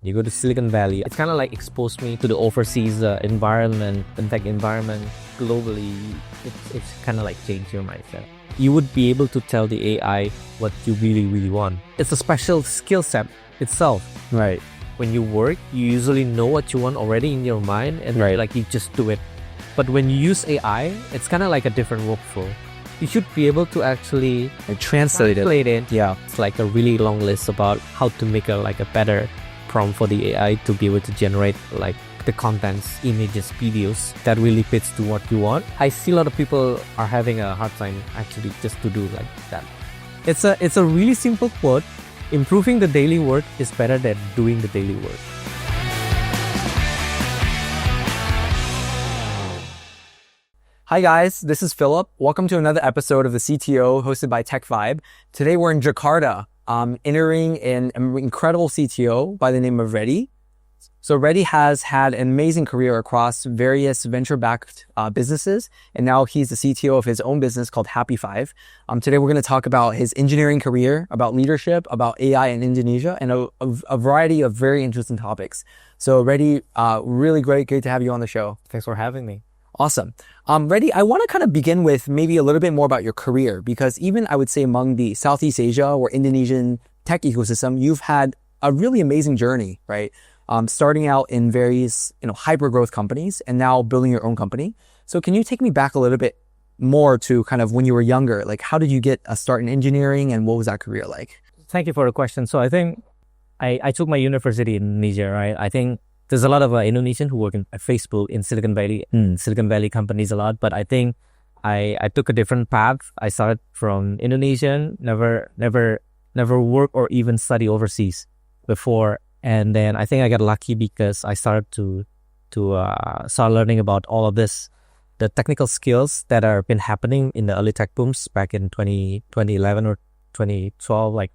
You go to Silicon Valley, it's kind of like exposed me to the overseas environment, fintech environment globally. It's kind of like changed your mindset. You would be able to tell the AI what you really, really want. It's a special skill set itself. Right. When you work, you usually know what you want already in your mind and like you just do it. But when you use AI, it's kind of like a different workflow. You should be able to actually translate it. Yeah. It's like a really long list about how to make a better prompt for the AI to be able to generate like the contents, images, videos that really fits to what you want. I see a lot of people are having a hard time actually just to do like that. It's a really simple quote. Improving the daily work is better than doing the daily work. Hi guys, this is Philip. Welcome to another episode of the CTO hosted by Tech Vibe. Today we're in Jakarta, interviewing an incredible CTO by the name of Reddy. So Reddy has had an amazing career across various venture-backed businesses, and now he's the CTO of his own business called Happy Five. Today we're going to talk about his engineering career, about leadership, about AI in Indonesia, and a variety of very interesting topics. So Reddy, really great to have you on the show. Thanks for having me. Awesome. Reddy, I want to kind of begin with maybe a little bit more about your career, because even I would say among the Southeast Asia or Indonesian tech ecosystem, you've had a really amazing journey, right? Starting out in various, hyper growth companies and now building your own company. So can you take me back a little bit more to kind of when you were younger? Like, how did you get a start in engineering and what was that career like? Thank you for the question. So I think I took my university in Indonesia, right? I think there's a lot of Indonesians who work at Facebook in Silicon Valley companies a lot. But I think I took a different path. I started from Indonesian, never work or even study overseas before. And then I think I got lucky because I started to start learning about all of this, the technical skills that are been happening in the early tech booms back in 2011 or 2012, like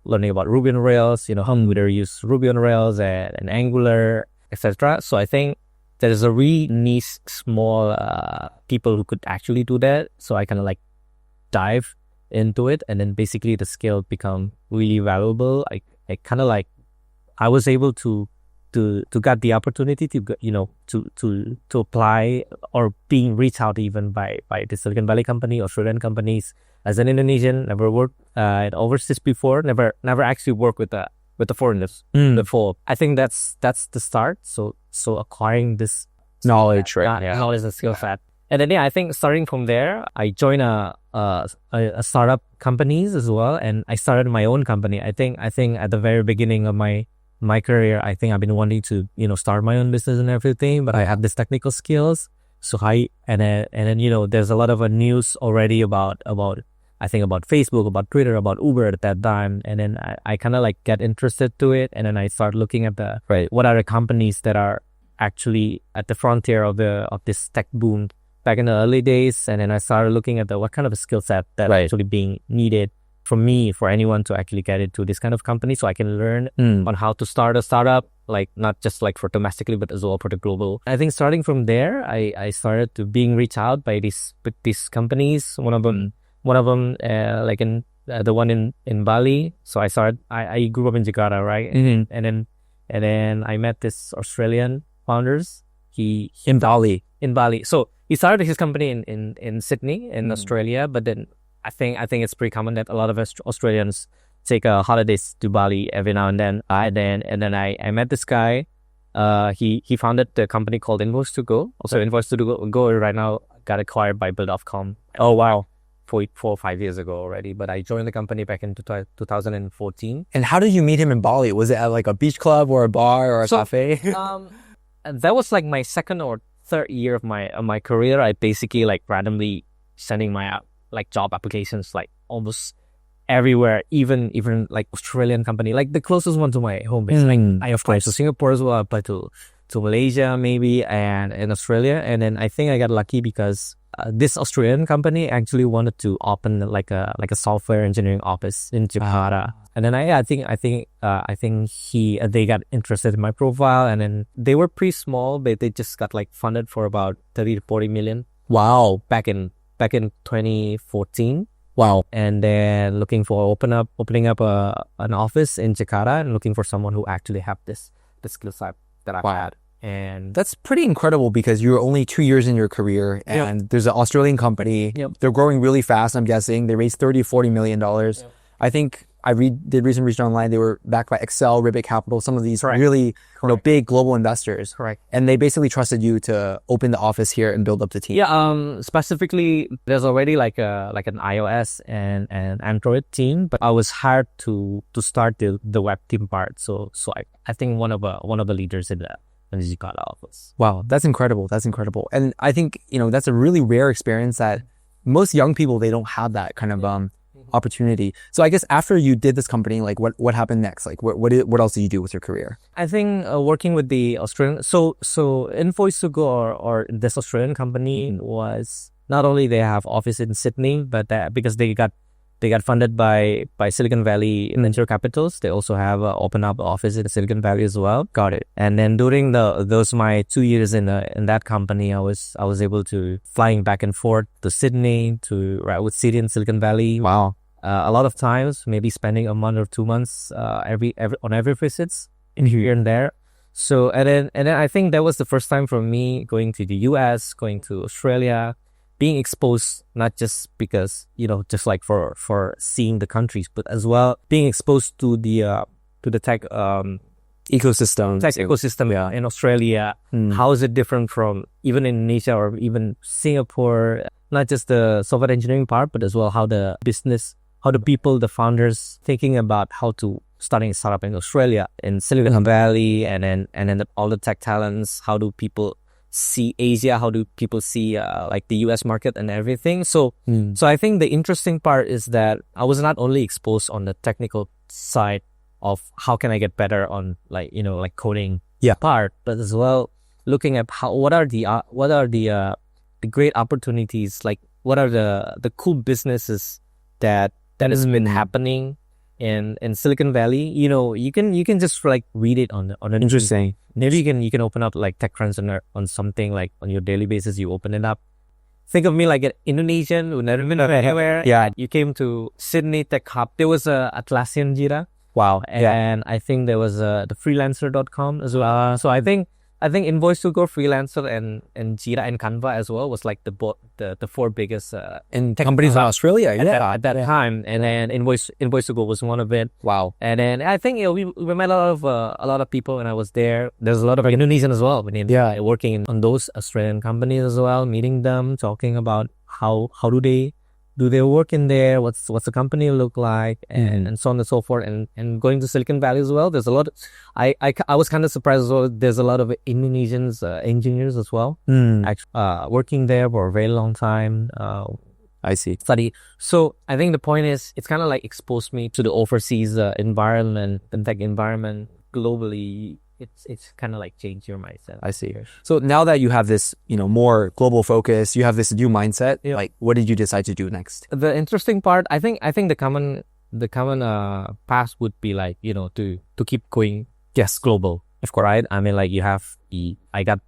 learning about Ruby on Rails, how to use Ruby on Rails and Angular, etc. So I think there is a really niche, small people who could actually do that. So I kind of like dive into it, and then basically the skill become really valuable. I kind of like I was able to get the opportunity to apply or being reached out even by the Silicon Valley company, Australian companies. As an Indonesian, never worked overseas before, never actually worked with the foreigners before. I think that's the start. So acquiring this knowledge, right? Knowledge and skill set. And then I think starting from there, I joined a startup companies as well, and I started my own company. I think at the very beginning of my career, I think I've been wanting to, start my own business and everything, but I have this technical skills. So and then there's a lot of news already about Facebook, about Twitter, about Uber at that time. And then I kind of like get interested to it. And then I start looking at what are the companies that are actually at the frontier of this tech boom back in the early days. And then I started looking at what kind of a skill set that actually being needed for anyone to actually get into this kind of company, so I can learn on how to start a startup, like not just like for domestically, but as well for the global. I think starting from there, I started to being reached out by these companies. One of them, like in the one in Bali. So I grew up in Jakarta, right? Mm-hmm. And then I met this Australian founders. In Bali. So he started his company in Sydney in Australia, but then I think it's pretty common that a lot of Australians take holidays to Bali every now and then. And then I met this guy. He founded the company called Invoice2Go. Also, Invoice2Go right now got acquired by Bill.com. Oh wow, 4 or 5 years ago already. But I joined the company back in 2014. And how did you meet him in Bali? Was it at like a beach club or a bar or a cafe? That was like my second or third year of my career. I basically like randomly sending my job applications like almost everywhere, even like Australian company, like the closest one to my home base. Like I applied to Singapore as well, I applied to Malaysia maybe, and in Australia. And then I think I got lucky because this Australian company actually wanted to open like a software engineering office in Jakarta. And then I think they got interested in my profile, and then they were pretty small, but they just got like funded for about 30 to 40 million. Wow, back in 2014. Wow. And then opening up an office in Jakarta and looking for someone who actually have this the skill set that I've Wow. had. And That's pretty incredible because you're only 2 years in your career and there's an Australian company. Yep. They're growing really fast, I'm guessing. They raised $30-40 million. I think I did recent research online. They were backed by Excel, Ribbit Capital, some of these really big global investors. correct. And they basically trusted you to open the office here and build up the team. Yeah, specifically, there's already like an iOS and an Android team, but I was hired to start the web team part. So I think one of the leaders in the Jakarta office. Wow, that's incredible. That's incredible. And I think, that's a really rare experience that most young people, they don't have that kind of opportunity. So I guess after you did this company, like what happened next? Like what else did you do with your career? I think working with the Australian, so Invoice2Go or this Australian company was not only they have office in Sydney, but because they got funded by Silicon Valley venture capitals, they also have opened up office in Silicon Valley as well. Got it. And then during those my 2 years in that company, I was able to flying back and forth to Sydney to Redwood City in Silicon Valley. Wow. A lot of times, maybe spending a month or 2 months on every visits in here and there. So and then I think that was the first time for me going to the US, going to Australia, being exposed not just because just like for seeing the countries, but as well being exposed to the tech Ecosystem. ecosystem in Australia. How is it different from even Indonesia or even Singapore? Not just the software engineering part, but as well how the business, how the people, the founders thinking about how to starting a startup in Australia, in Silicon Valley, and then all the tech talents. How do people see Asia? How do people see like the US market and everything? So I think the interesting part is that I was not only exposed on the technical side of how can I get better on like coding part, but as well looking at what are the great opportunities, like what are the cool businesses that has been happening in Silicon Valley. You can just like read it on an Interesting. Maybe you can open up like TechCrunch on something like on your daily basis. You open it up. Think of me like an Indonesian who never been anywhere. Yeah. You came to Sydney Tech Hub. There was a Atlassian Jira. Wow. And I think there was the freelancer.com as well. So I think Invoice2Go, Freelancer, and Jira and Canva as well was like the four biggest And tech companies in Australia. at that time. And then Invoice2Go was one of it. Wow. And then I think we met a lot of people when I was there. There's a lot of Indonesian as well. Working on those Australian companies as well, meeting them, talking about how do they work in there, what's the company look like, and so on and so forth, and going to Silicon Valley as well. There's a lot. I was kind of surprised as well. There's a lot of Indonesians engineers as well, actually working there for a very long time. I see. Study. So I think the point is, it's kind of like exposed me to the overseas environment, the tech environment globally. It's kind of like changed your mindset. I see. So now that you have this, more global focus, you have this new mindset. Like, what did you decide to do next? The interesting part, I think the common path would be like to keep going. Yes, global. Of course, right? I mean, like we got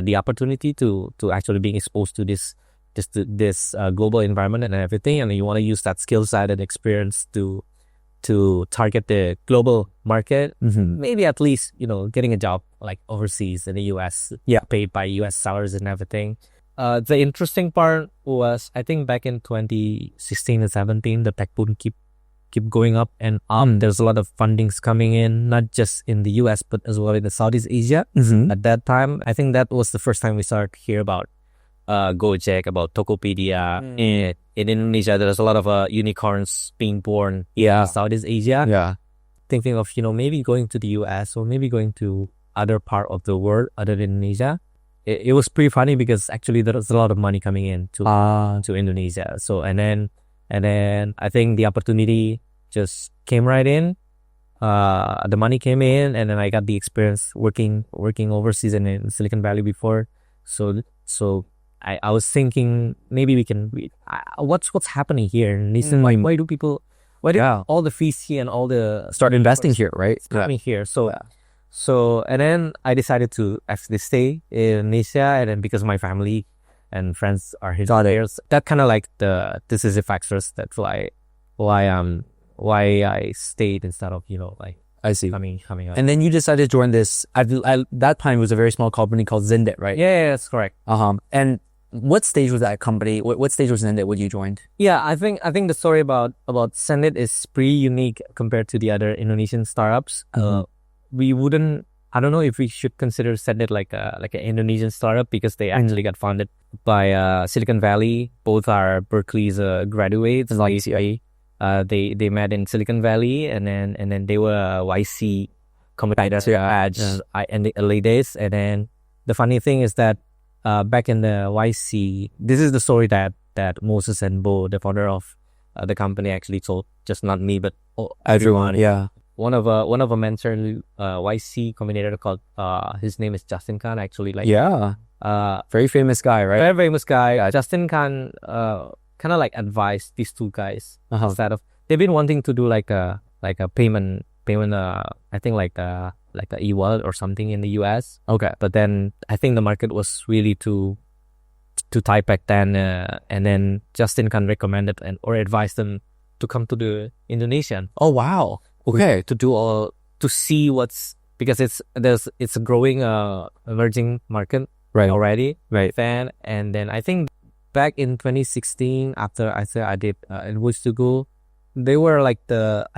the opportunity to actually being exposed to this global environment and everything, and you want to use that skill set and experience to target the global market. Maybe at least getting a job like overseas in the US, paid by US salaries and everything. The interesting part was, I think back in 2016 and 17, the tech boom keep going up and there's a lot of fundings coming in, not just in the US but as well in the Southeast Asia. At that time, I think that was the first time we started to hear about Gojek, about Tokopedia. In Indonesia, there's a lot of unicorns being born in Southeast Asia. Yeah. Thinking of maybe going to the US or maybe going to other part of the world other than Indonesia. It was pretty funny because actually there was a lot of money coming in to Indonesia. So and then I think the opportunity just came right in. The money came in, and then I got the experience working overseas and in Silicon Valley before. So I was thinking maybe we can read what's happening here. And listen, why do all the VC and all the start investing here, right? Coming here. So and then I decided to actually stay in Indonesia, and then because my family and friends are here, that kind of like the decisive factors. That's why I stayed instead of I see. coming up. And then you decided to join this. At that time, it was a very small company called Zendet, right? Yeah, that's correct. And what stage was that company? What stage was Zendet when you joined? Yeah, I think the story about Sendit is pretty unique compared to the other Indonesian startups. We wouldn't. I don't know if we should consider Sendit like an Indonesian startup because they actually got founded by Silicon Valley. Both are Berkeley's graduates. Like they met in Silicon Valley, and then they were YC competitors in the early days. And then the funny thing is that back in the YC, this is the story that Moses and Bo, the founder of the company, actually told. Just not me, but everyone. Yeah. One of a mentor YC combinator called his name is Justin Khan, actually. Very famous guy, right? Very famous guy. Justin Khan kind of like advised these two guys instead of, they've been wanting to do like a payment I think like a e-wallet or something in the US. Okay. But then I think the market was really too tight back then, and then Justin Khan recommended or advised them to come to the Indonesian. Oh wow. Okay. To see because it's a growing emerging market already. Right. And then I think back in 2016, after I did Invoice to Go, they were like the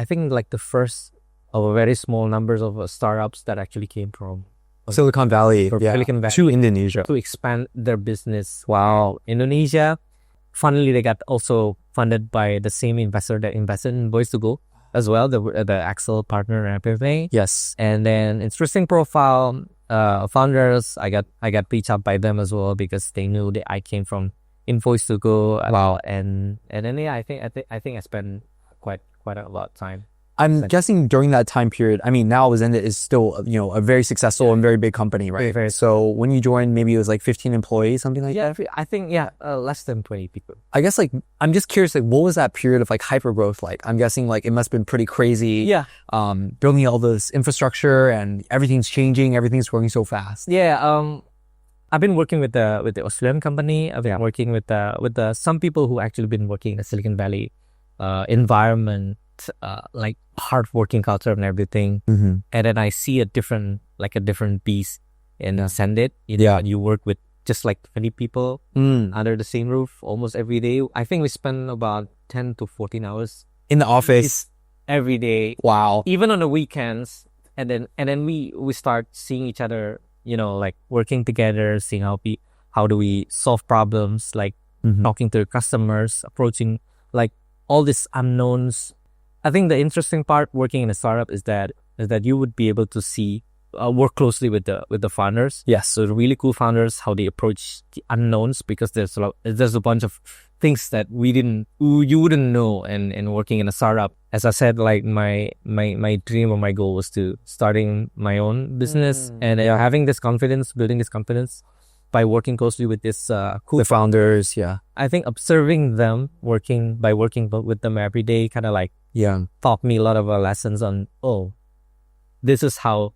first of a very small numbers of startups that actually came from Silicon Valley. Silicon Valley to Indonesia to expand their business. Wow. Indonesia. Funnily, they got also funded by the same investor that invested in Invoice to Go as well, the Axel partner and everything. Yes. And then interesting profile, founders, I got reached out by them as well because they knew that I came from Invoice to Go. Wow. And then I think I spent quite a lot of time. I'm guessing during that time period, I mean, now Zendet is still, a very successful and very big company, right? Very. So when you joined, maybe it was like 15 employees, something like that? Yeah, I think, less than 20 people. I guess I'm just curious, what was that period of hyper growth like? I'm guessing it must have been pretty crazy. Yeah. Building all this infrastructure and everything's changing, everything's growing so fast. Yeah. I've been working with the Australian company. I've been working with some people who actually been working in the Silicon Valley environment, like hard working culture and everything. And then I see a different beast in Sendit. You work with just like 20 people under the same roof almost every day. I think we spend about 10 to 14 hours in the office every day. Wow. Even on the weekends. And then we start seeing each other, like working together, seeing how do we solve problems, like talking to customers, approaching like all these unknowns. I think the interesting part working in a startup is that you would be able to work closely with the founders. Yes. So the really cool founders, how they approach the unknowns, because there's a bunch of things that you wouldn't know and working in a startup. As I said, like my dream or my goal was to starting my own business and having this confidence, building this confidence by working closely with this the founders. Yeah. I think observing them working with them every day kind of like taught me a lot of lessons on, this is how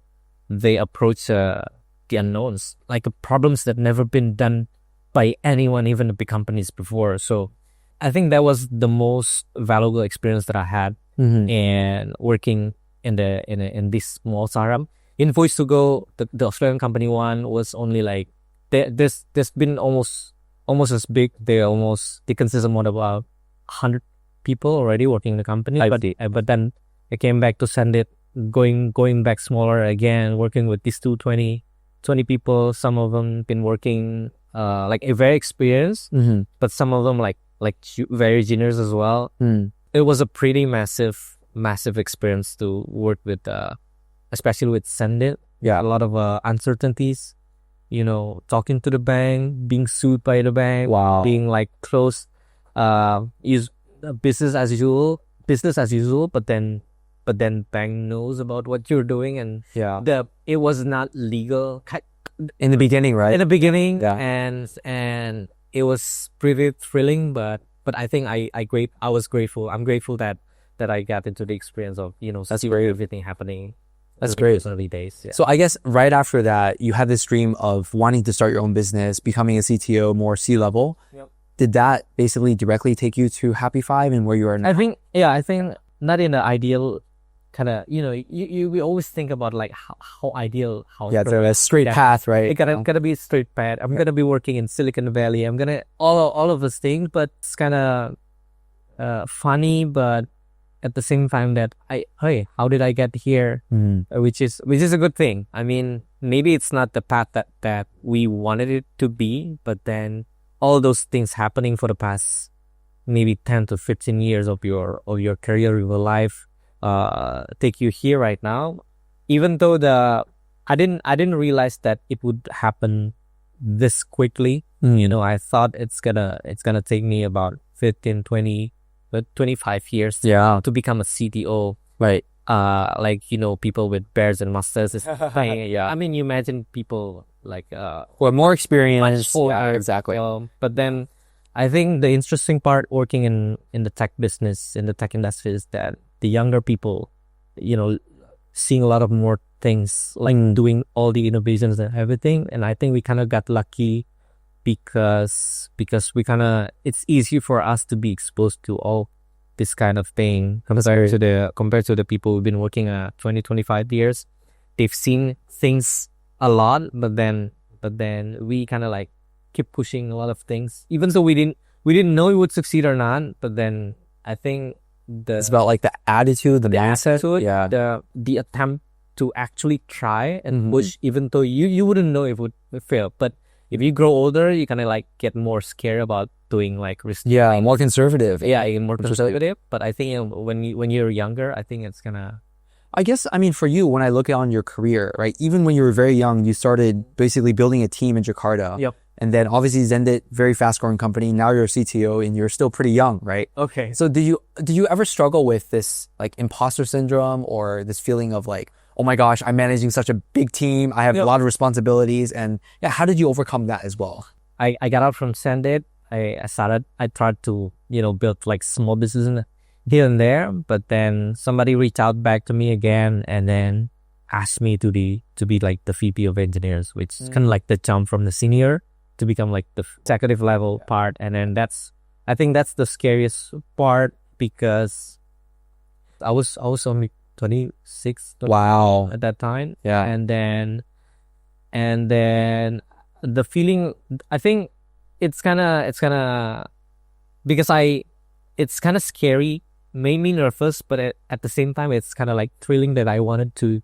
they approach the unknowns, like problems that never been done by anyone, even the big companies before. So I think that was the most valuable experience that I had and working in this small startup. Invoice to Go, the Australian company one was only like there's been almost as big. They consist of about 100 people already working in the company. But then I came back to Sendit, going back smaller again, working with these 20 people. Some of them been working like a very experienced, but some of them like very juniors as well. It was a pretty massive experience to work with, especially with Sendit. Yeah, a lot of uncertainties. Talking to the bank, being sued by the bank, being like close, is business as usual, but then bank knows about what you're doing, and it was not legal in the beginning, right? In the beginning, and it was pretty thrilling, but I think I was grateful. I'm grateful that I got into the experience of see everything happening. That's great. Early days. Yeah. So I guess right after that, you had this dream of wanting to start your own business, becoming a CTO, more C-level. Yep. Did that basically directly take you to Happy Five and where you are now? I think not in the ideal kind of, we always think about like how ideal, how Yeah, the straight path, right? it gotta be a straight path. I'm gonna be working in Silicon Valley. I'm gonna all of those things, but it's kind of funny, but at the same time that hey, how did I get here? Which is a good thing. I mean, maybe it's not the path that we wanted it to be, but then all those things happening for the past maybe 10 to 15 years of your career, your life, take you here right now. Even though I didn't realize that it would happen this quickly. I thought it's gonna take me about 15, 20, but 25 years to become a CTO. Right. Like, people with beards and mustaches. I mean, you imagine people like who are more experienced. older. Exactly. But then I think the interesting part working in the tech business, in the tech industry, is that the younger people, seeing a lot of more things, like doing all the innovations and everything. And I think we kind of got lucky because we it's easy for us to be exposed to all this kind of thing compared to the people who've been working 20, 25 years. They've seen things a lot, but then we kind of like keep pushing a lot of things, even though we didn't know we would succeed or not. But then I think it's about like the attitude, the mindset, the attempt to actually try and push, even though you wouldn't know if it would fail. But if you grow older, you kind of like get more scared about doing like risk. Yeah, more conservative. Yeah, more conservative. But I think when you're younger, I think it's gonna. I guess, I mean, for you, when I look on your career, right, even when you were very young, you started basically building a team in Jakarta. Yep. And then obviously Zendit, very fast growing company. Now you're a CTO and you're still pretty young, right? Okay. So do you ever struggle with this like imposter syndrome or this feeling of like, oh my gosh, I'm managing such a big team. I have a lot of responsibilities. And how did you overcome that as well? I got out from Zendit. I tried to, build like small business here and there, but then somebody reached out back to me again and then asked me to be like the VP of engineers, which is kind of like the jump from the senior to become like the executive level part. And then I think that's the scariest part because I was only 26 wow at that time. Yeah. And then the feeling, I think it's kind of because it's kind of scary, made me nervous, but at the same time it's kind of like thrilling that I wanted to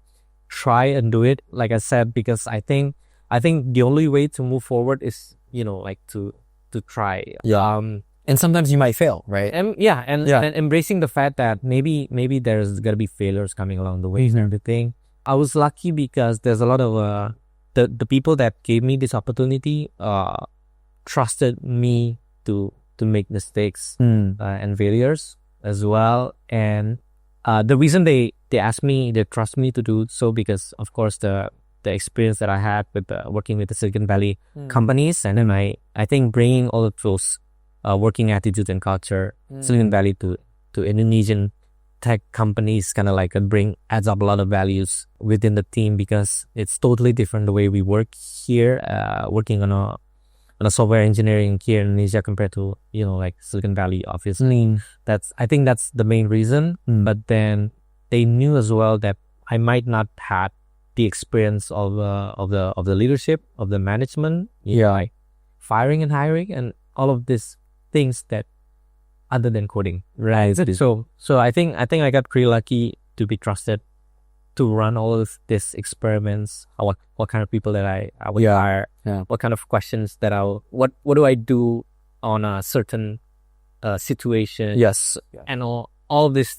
try and do it, like I said, because I think the only way to move forward is like to try. And sometimes you might fail, right? And embracing the fact that maybe there's gonna be failures coming along the way and everything. I was lucky because there's a lot of the people that gave me this opportunity trusted me to make mistakes and failures as well. And the reason they trust me to do so because of course the experience that I had with working with the Silicon Valley companies, and then I think bringing all of those working attitudes and culture Silicon Valley to Indonesian tech companies kind of like adds up a lot of values within the team because it's totally different the way we work here, working on a software engineering here in Indonesia compared to like Silicon Valley. Obviously, I think that's the main reason. But then they knew as well that I might not had the experience of the leadership, of the management, like firing and hiring and all of these things that other than coding, right? So I think I got pretty lucky to be trusted to run all of these experiments. What kind of people that I would hire? What kind of questions that what do I do on a certain situation? Yes, and all these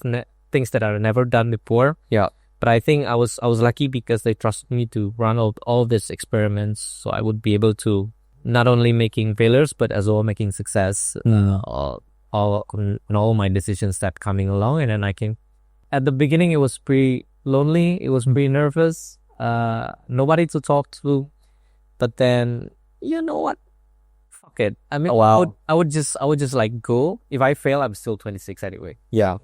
things that I've never done before. Yeah. But I think I was lucky because they trusted me to run all these experiments, so I would be able to not only making failures but as well making success. All my decisions that coming along, and then I can. At the beginning, it was pretty lonely. It was pretty nervous. Nobody to talk to. But then, you know what? Fuck it. I mean, I would just like go. If I fail, I'm still 26 anyway. Yeah.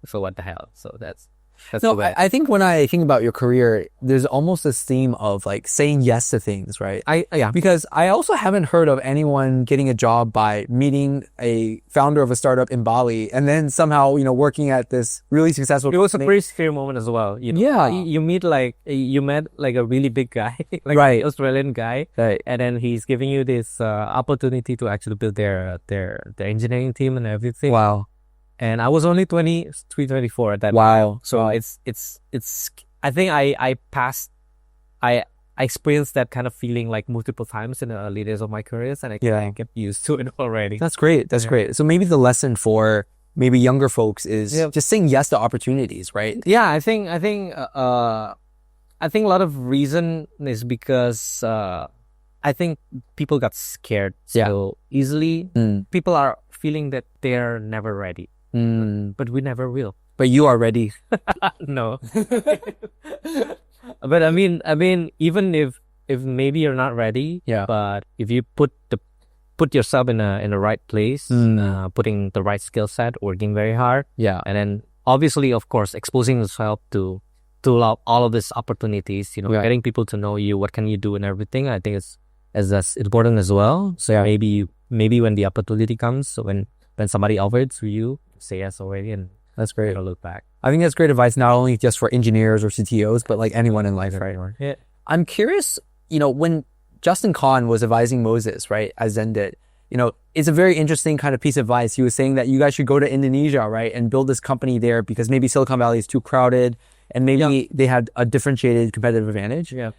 So what the hell? So that's. That's No, the way. I think when I think about your career, there's almost this theme of like saying yes to things, right? Yeah. Because I also haven't heard of anyone getting a job by meeting a founder of a startup in Bali and then somehow, working at this really successful It was a company. pretty scary moment as well. Yeah. You met like a really big guy, like Right. Australian guy, Right. and then he's giving you this opportunity to actually build their engineering team and everything. Wow. And I was only 23, 24 at that. Wow. So it's. I think I passed. I experienced that kind of feeling like multiple times in the early days of my careers, and I get used to it already. That's great. That's great. So maybe the lesson for maybe younger folks is just saying yes to opportunities, right? Yeah, I think a lot of reason is because I think people got scared so easily. People are feeling that they're never ready, but we never will. But you are ready. No. But I mean, even if maybe you're not ready, but if you put yourself in the right place, putting the right skill set, working very hard, and then obviously, of course, exposing yourself to all of these opportunities, getting people to know you, what can you do and everything. I think it's as important as well. So maybe when the opportunity comes, so when somebody offers to you, say yes already, and that's great. Don't look back. I think that's great advice, not only just for engineers or CTOs, but like anyone in life, right? Yeah. I'm curious, when Justin Kan was advising Moses, right, as Zen did, it's a very interesting kind of piece of advice. He was saying that you guys should go to Indonesia, right, and build this company there because maybe Silicon Valley is too crowded and maybe they had a differentiated competitive advantage. Yeah.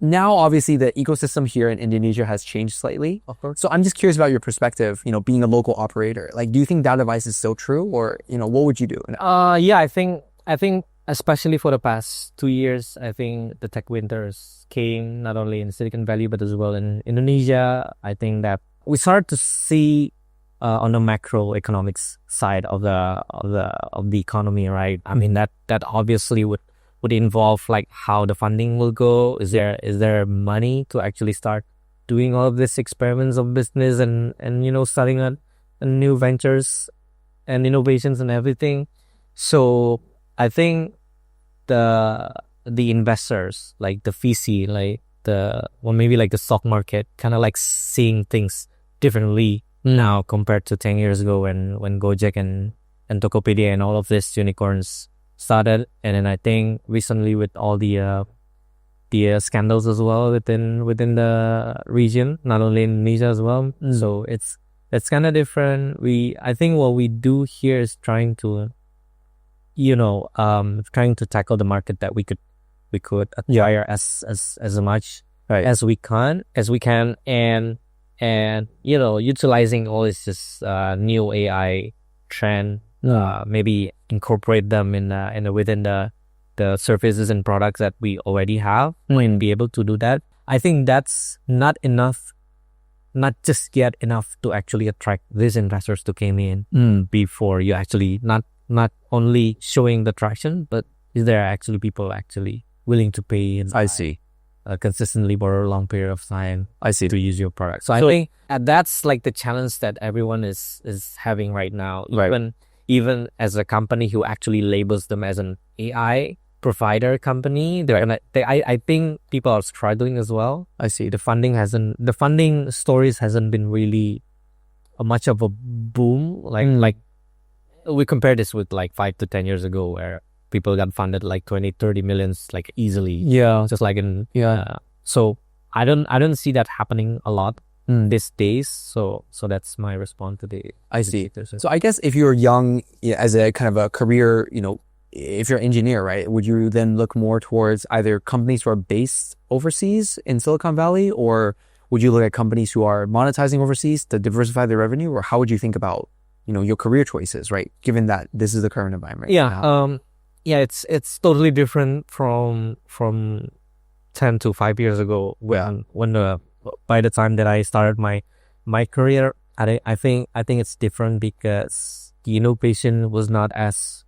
Now, obviously, the ecosystem here in Indonesia has changed slightly. Of course. So I'm just curious about your perspective, being a local operator. Like, do you think that advice is still true, or, what would you do? Yeah, I think especially for the past 2 years, I think the tech winters came not only in Silicon Valley but as well in Indonesia. I think that we started to see on the macroeconomics side of the economy, right? I mean that obviously would involve like how the funding will go. Is there money to actually start doing all of these experiments of business and starting a new ventures and innovations and everything. So I think the investors, like the VC, like maybe like the stock market, kind of like seeing things differently now compared to 10 years ago when Gojek and Tokopedia and all of these unicorns started. And then I think recently with all the scandals as well within the region, not only in Indonesia as well. So it's kind of different. I think what we do here is trying to tackle the market that we could acquire as much as we can, and utilizing all this new AI trend, maybe incorporate them in within the services and products that we already have, and be able to do that. I think that's not just yet enough to actually attract these investors to come in before you actually not only showing the traction, but is there actually people actually willing to pay consistently for a long period of time to use your product. So I think that's like the challenge that everyone is having right now. Even as a company who actually labels them as an AI provider company, I think people are struggling as well. I see the funding stories hasn't been really much of a boom. Like we compare this with like 5 to 10 years ago, where people got funded like 20-30 millions like easily. Yeah, just like in so I don't see that happening a lot these days. So that's my response to the. I see. So I guess if you're young, as a kind of a career, if you're an engineer, right, would you then look more towards either companies who are based overseas in Silicon Valley, or would you look at companies who are monetizing overseas to diversify their revenue, or how would you think about your career choices, right, given that this is the current environment? It's totally different from 10 to 5 years ago when by the time that I started my career. I think it's different because the innovation was not as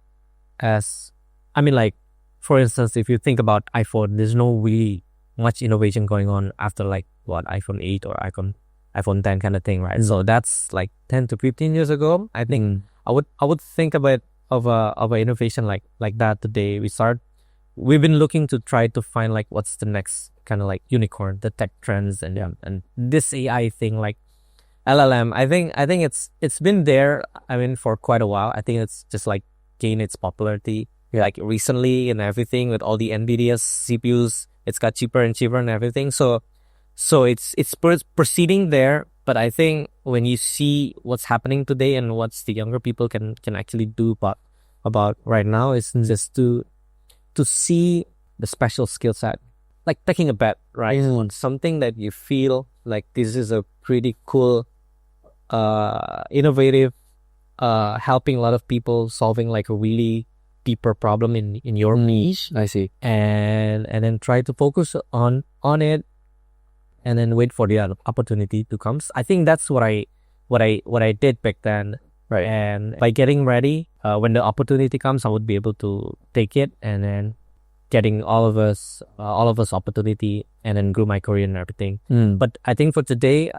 I mean, like, for instance, if you think about iPhone, there's no really much innovation going on after like iPhone 8 or iPhone 10 kind of thing, right? So that's like 10 to 15 years ago. I think I would think about of a innovation like that today. We've been looking to try to find like what's the next kind of like unicorn, the tech trends and this AI thing like LLM. I think it's been there. I mean, for quite a while. I think it's just like gained its popularity like recently and everything with all the NVIDIA CPUs. It's got cheaper and cheaper and everything. So it's proceeding there. But I think when you see what's happening today and what's the younger people can actually do about right now is just to see the special skill set, like taking a bet, right? On something that you feel like this is a pretty cool, innovative, helping a lot of people solving like a really deeper problem in your niche. I see. And then try to focus on it, and then wait for the opportunity to come. I think that's what I did back then. Right. And by getting ready, when the opportunity comes, I would be able to take it, and then getting all of us opportunity, and then grew my career and everything. But I think for today,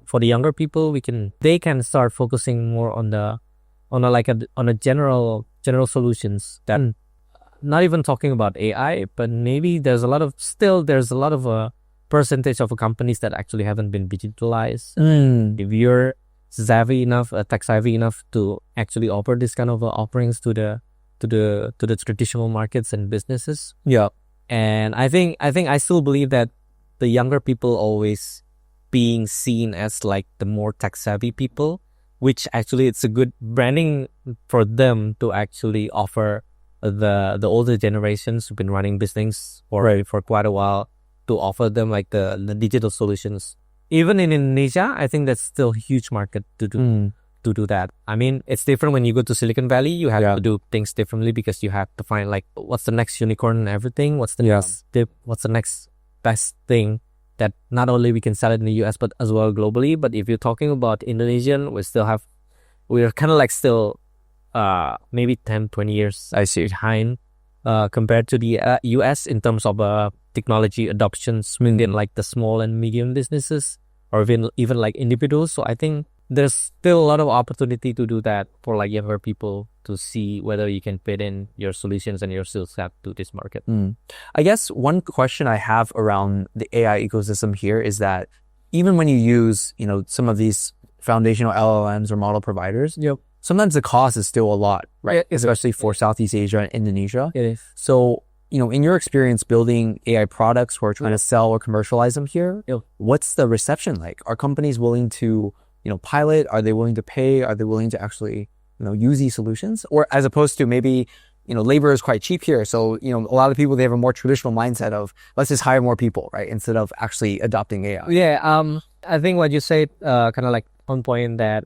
for the younger people, they can start focusing more on a general solutions that, not even talking about AI, but maybe there's a lot of percentage of companies that actually haven't been digitalized. If you're tech savvy enough to actually offer this kind of offerings to the traditional markets and businesses. Yeah. And I think I still believe that the younger people always being seen as like the more tech savvy people, which actually it's a good branding for them to actually offer the older generations who've been running business for quite a while, to offer them like the digital solutions. Even in Indonesia, I think that's still a huge market to do that. I mean, it's different when you go to Silicon Valley. You have to do things differently because you have to find like what's the next unicorn and everything. What's the next tip? What's the next best thing that not only we can sell it in the US but as well globally. But if you're talking about Indonesian, we're kind of like still maybe 10-20 years behind compared to the US in terms of technology adoptions within like the small and medium businesses, or even like individuals. So I think there's still a lot of opportunity to do that for like younger people to see whether you can fit in your solutions and your skill set to this market. I guess one question I have around the AI ecosystem here is that even when you use, some of these foundational LLMs or model providers, sometimes the cost is still a lot, right? Especially for Southeast Asia and Indonesia. It is. So, in your experience building AI products or trying to sell or commercialize them here, what's the reception like? Are companies willing to, pilot? Are they willing to pay? Are they willing to actually, use these solutions? Or as opposed to maybe, labor is quite cheap here. So, a lot of people, they have a more traditional mindset of let's just hire more people, right? Instead of actually adopting AI. Yeah. I think what you said, kind of like on point that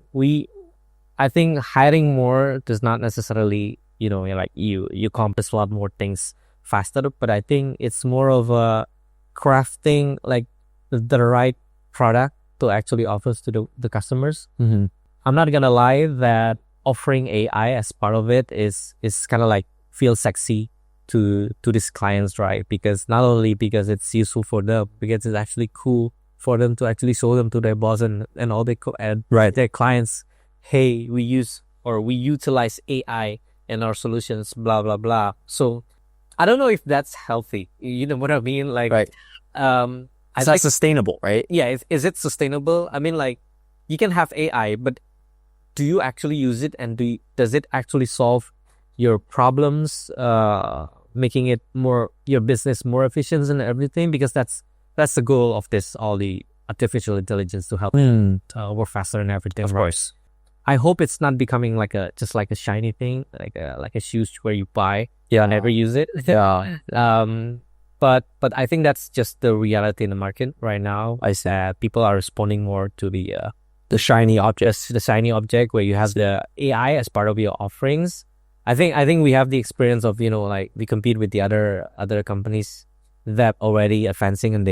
I think hiring more does not necessarily, like you accomplish a lot more things faster, but I think it's more of a crafting like the right product to actually offer to the customers. I'm not gonna lie that offering AI as part of it is kind of like feel sexy to these clients, right? Because not only because it's useful for them, because it's actually cool for them to actually show them to their boss and all their clients, hey, we utilize AI in our solutions, blah blah blah. So I don't know if that's healthy. You know what I mean? Like, it's not sustainable, right? Yeah. Is it sustainable? I mean, like, you can have AI, but do you actually use it, and does it actually solve your problems, making it your business more efficient and everything? Because that's the goal of all the artificial intelligence, to help work faster and everything. Of course. I hope it's not becoming just like a shiny thing, like a shoe where you buy and never use it. But I think that's just the reality in the market right now. People are responding more to the shiny object where you have the AI as part of your offerings. I think we have the experience of like we compete with the other companies that already advancing in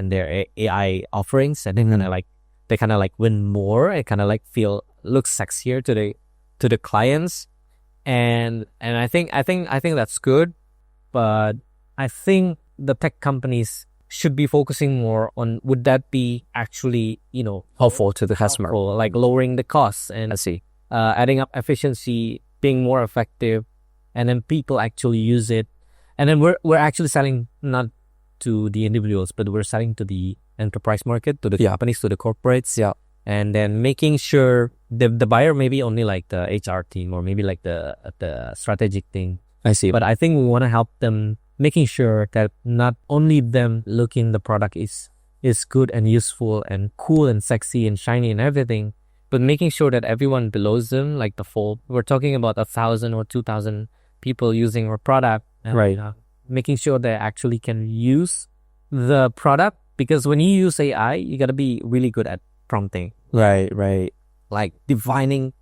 their AI offerings, and then they kind of like win more and kind of like looks sexier to the clients, and I think that's good, but I think the tech companies should be focusing more on would that be actually helpful to the customer, like lowering the costs and adding up efficiency being more effective, and then people actually use it, and then we're actually selling not to the individuals, but we're selling to the enterprise market, to the companies, to the corporates, and then making sure the buyer maybe only like the HR team or maybe like the strategic thing. I see. But I think we want to help them, making sure that not only them looking the product is good and useful and cool and sexy and shiny and everything, but making sure that everyone below them, like the full, we're talking about 1,000 or 2,000 people using our product, and, making sure they actually can use the product, because when you use AI, you got to be really good at prompting. Right. Like defining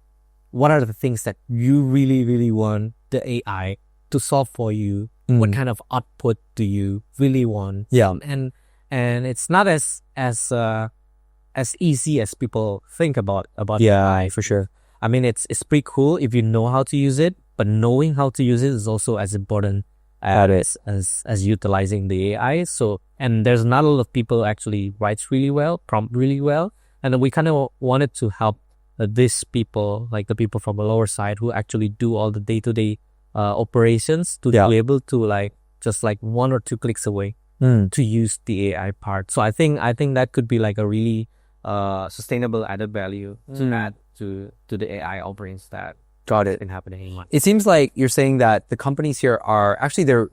what are the things that you really, really want the AI to solve for you. What kind of output do you really want? Yeah. And it's not as easy as people think about AI. For sure. I mean, it's pretty cool if you know how to use it, but knowing how to use it is also as important as utilizing the AI. So, and there's not a lot of people who actually writes really well, prompt really well, and we kind of wanted to help these people, like the people from the lower side who actually do all the day-to-day operations, to be able to like just like 1 or 2 clicks away to use the AI part. So I think that could be like a really sustainable added value to add to the AI offerings that got it been happening. It seems like you're saying that the companies here are actually, they're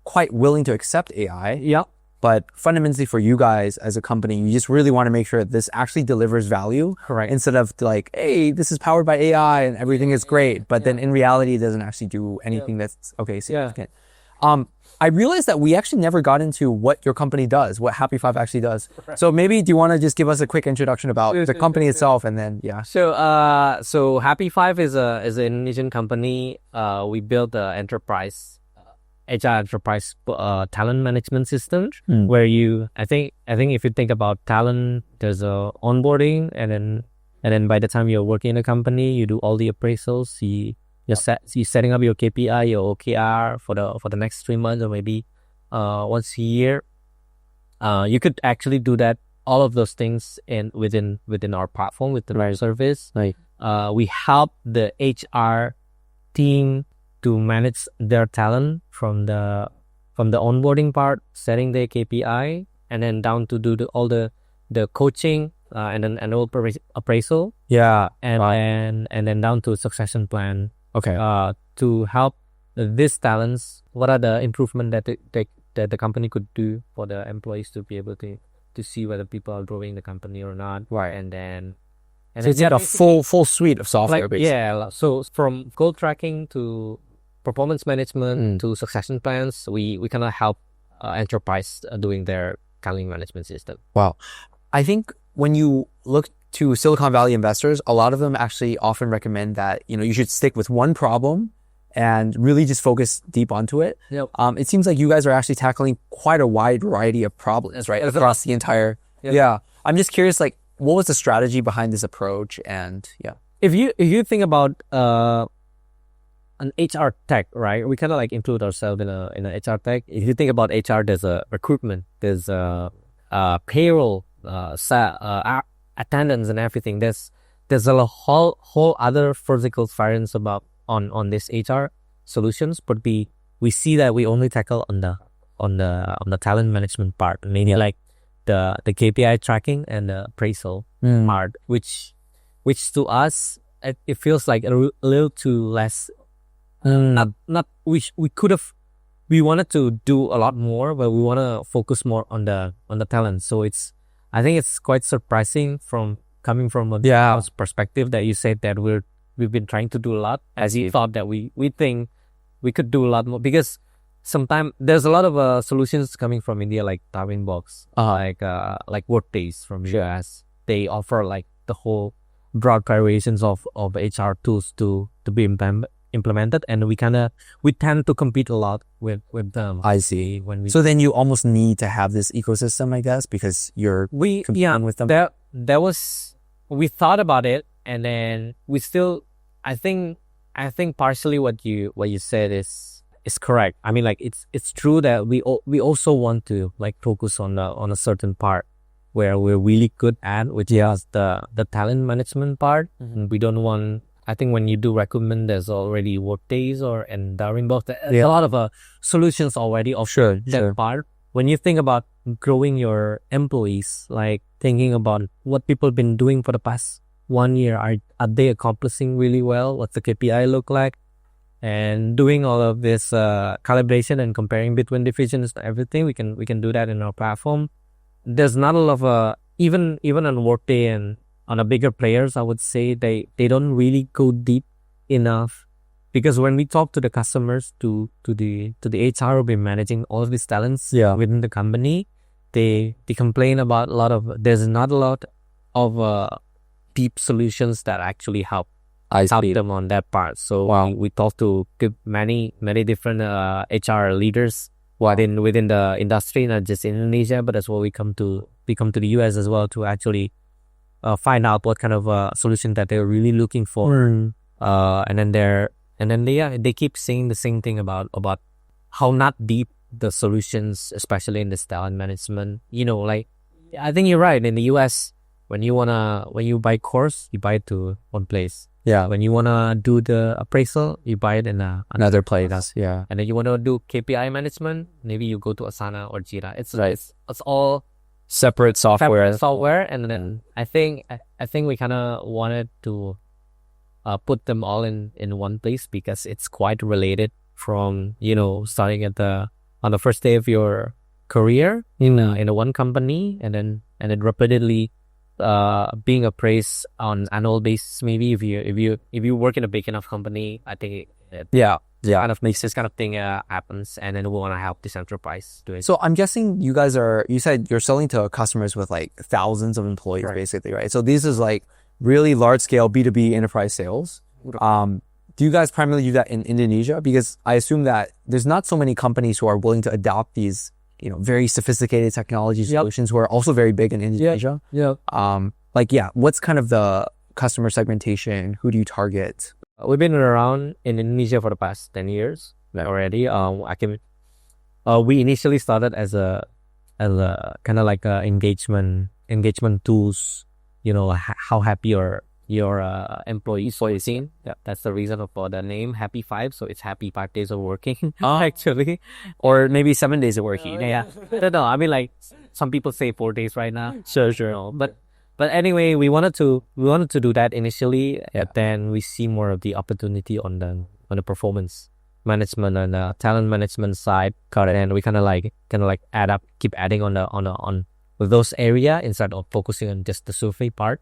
quite willing to accept AI. Yeah. But fundamentally for you guys as a company, you just really want to make sure that this actually delivers value. Correct. Instead of like, hey, this is powered by AI and everything is great. But then in reality, it doesn't actually do anything that's significant. I realized that we actually never got into what your company does, what Happy Five actually does. So maybe do you want to just give us a quick introduction about the company itself, and then So Happy Five is an Indonesian company. We built the enterprise HR enterprise talent management system, where I think if you think about talent, there's a onboarding, and then by the time you're working in a company, you do all the appraisals. You're setting up your KPI, your OKR for the next 3 months, or maybe once a year. You could actually do that, all of those things within our platform, within our service. Right. We help the HR team to manage their talent from the onboarding part, setting their KPI, and then down to do all the coaching and then annual appraisal. Yeah. And then down to succession plan. Okay. To help these talents, what are the improvement that the company could do for the employees to be able to see whether people are growing the company or not. Right. So it's got a full suite of software, like, basically. Yeah. So from goal tracking to performance management to succession plans, we kind of help enterprise doing their talent management system. Wow. I think when you look to Silicon Valley investors, a lot of them actually often recommend that, you should stick with one problem and really just focus deep onto it. Yep. It seems like you guys are actually tackling quite a wide variety of problems, right? Across the entire. Yep. Yeah. I'm just curious, like, what was the strategy behind this approach? And if you think about an HR tech, right? We kind of like include ourselves in a HR tech. If you think about HR, there's a recruitment, there's a payroll, attendance and everything. There's a whole other vertical variants about on this HR solutions, but we see that we only tackle on the talent management part, mainly like the KPI tracking and the appraisal part, which to us it feels like a little too less. We wanted to do a lot more, but we want to focus more on the talent. So I think it's quite surprising coming from a perspective that you said that we've been trying to do a lot, as you thought that we think we could do a lot more, because sometimes there's a lot of solutions coming from India, like Darwinbox, like Workdays from US. They offer like the whole broad variations of HR tools to be implemented, and we tend to compete a lot with them. I see. So then you almost need to have this ecosystem, I guess, because you're competing with them. We thought about it, and then we still, I think partially what you said is correct. I mean, like it's true that we also want to like focus on a certain part where we're really good at, which is the talent management part. We don't want I think when you do recruitment, there's already Workdays and Darwinbox. There's a lot of solutions already of that part. When you think about growing your employees, like thinking about what people have been doing for the past 1 year, are they accomplishing really well? What's the KPI look like? And doing all of this calibration and comparing between divisions and everything, we can do that in our platform. There's not a lot of even on Workday and on the bigger players, I would say they don't really go deep enough, because when we talk to the customers, to the HR who've been managing all of these talents within the company, they complain about there's not a lot of deep solutions that actually help them on that part. So we talk to many different HR leaders within the industry, not just in Indonesia, but that's what we come to the US as well, to actually find out what kind of solution that they're really looking for. And then they keep saying the same thing about how not deep the solutions, especially in the talent management. Like, I think you're right. In the US, when you buy course, you buy it to one place. Yeah. When you wanna do the appraisal, you buy it in another place. Yeah. And then you wanna do KPI management, maybe you go to Asana or Jira. It's all separate software. And then I think we kind of wanted to put them all in one place, because it's quite related from starting on the first day of your career in a one company, and then repeatedly being appraised on annual basis. Maybe if you work in a big enough company, I think kind of makes this kind of thing happens, and then we want to help this enterprise do it. So I'm guessing you said you're selling to customers with like thousands of employees, basically, right? So this is like really large scale B2B enterprise sales. Do you guys primarily do that in Indonesia? Because I assume that there's not so many companies who are willing to adopt these, very sophisticated technology solutions who are also very big in Indonesia. What's kind of the customer segmentation? Who do you target? We've been around in Indonesia for the past 10 years already. We initially started as a kind of like a engagement tools. How happy your employees seen. Yeah, that's the reason for the name Happy 5. So it's happy 5 days of working, actually, or maybe 7 days of working. No, I mean, like, some people say 4 days right now. Sure. No, but anyway, we wanted to do that initially, and then we see more of the opportunity on the performance management and the talent management side. And we kind of like keep adding on those area instead of focusing on just the survey part.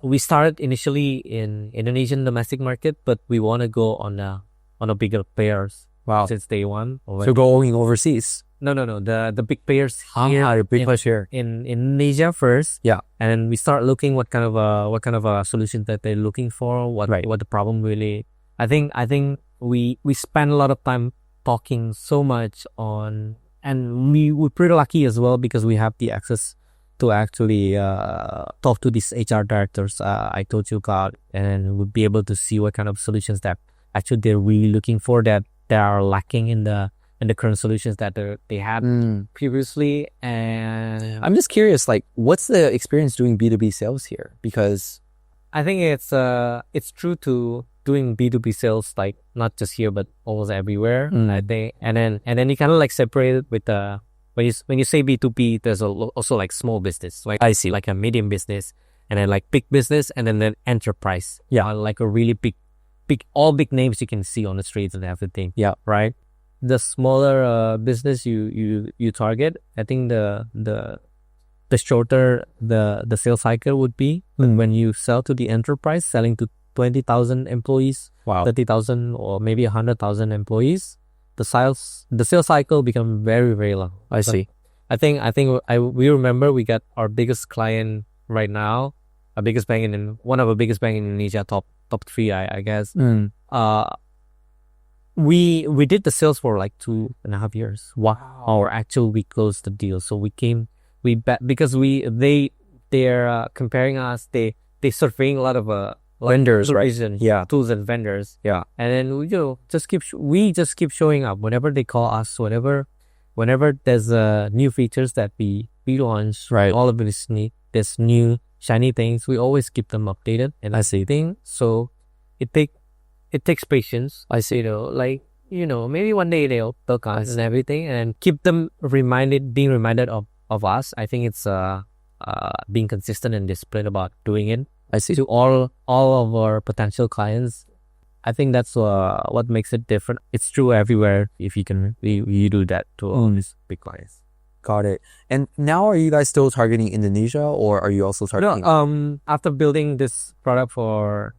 We started initially in Indonesian domestic market, but we want to go on a bigger players. Wow. Since day one. So going overseas? No. The big players here. Big players here in Indonesia first. Yeah. And then we start looking what kind of a solution that they're looking for. What the problem really. I think we spend a lot of time talking so much on, and we're pretty lucky as well, because we have the access to actually talk to these HR directors I told you about, and we'll be able to see what kind of solutions that actually they're really looking for, that they are lacking in the current solutions that they had previously. And I'm just curious, like, what's the experience doing B2B sales here? Because I think it's true to doing B2B sales, like not just here but almost everywhere. I think, and then you kind of like separate it with the when you say B2B, there's also like small business, like I see, like a medium business, and then like big business, and then enterprise. Like a really big all big names you can see on the streets and everything. Right. The smaller business you target, I think the shorter the sales cycle would be. When you sell to the enterprise, selling to 20,000 employees, 30,000 or maybe 100,000 employees, the sales cycle become very, very long. I see. I think we remember we got our biggest client right now, our biggest bank one of the biggest bank in Indonesia, top 3, I guess. We did the sales for like 2.5 years. Wow. Or actually we closed the deal. So because they're comparing us, they're surveying a lot of vendors, right? Tools and vendors. Yeah. And then we just keep showing up whenever they call us, whenever there's new features that we launch, right? All of this new shiny things, we always keep them updated. And I see. So it takes patience. I say, maybe one day they'll come and everything, and keep them being reminded of us. I think it's being consistent and disciplined about doing it. I see. To all of our potential clients, I think that's what makes it different. It's true everywhere. If you do that to all these big clients. Got it. And now, are you guys still targeting Indonesia, or are you also targeting? No. After building this product for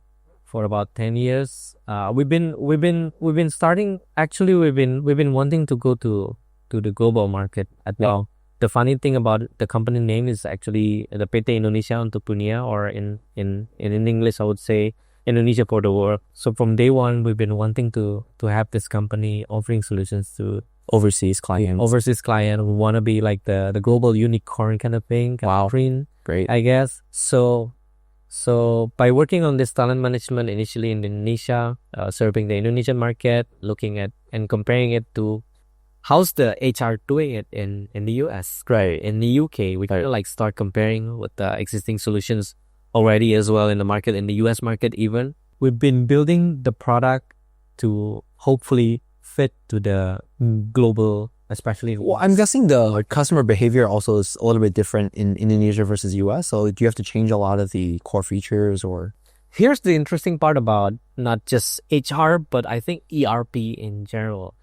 about 10 years, we've been starting. Actually, we've been wanting to go to the global market as well. The funny thing about the company name is actually the PT Indonesia untuk Dunia, or in English I would say Indonesia for the world. So from day one, we've been wanting to have this company offering solutions to overseas clients. We want to be like the global unicorn kind of thing. Wow. Great. I guess. So by working on this talent management initially in Indonesia, serving the Indonesian market, looking at and comparing it to how's the HR doing it in the US, right? In the UK, we kind of like start comparing with the existing solutions already as well in the market, in the US market even. We've been building the product to hopefully fit to the global, especially. Well, I'm guessing the customer behavior also is a little bit different in Indonesia versus US. So do you have to change a lot of the core features, or? Here's the interesting part about not just HR, but I think ERP in general.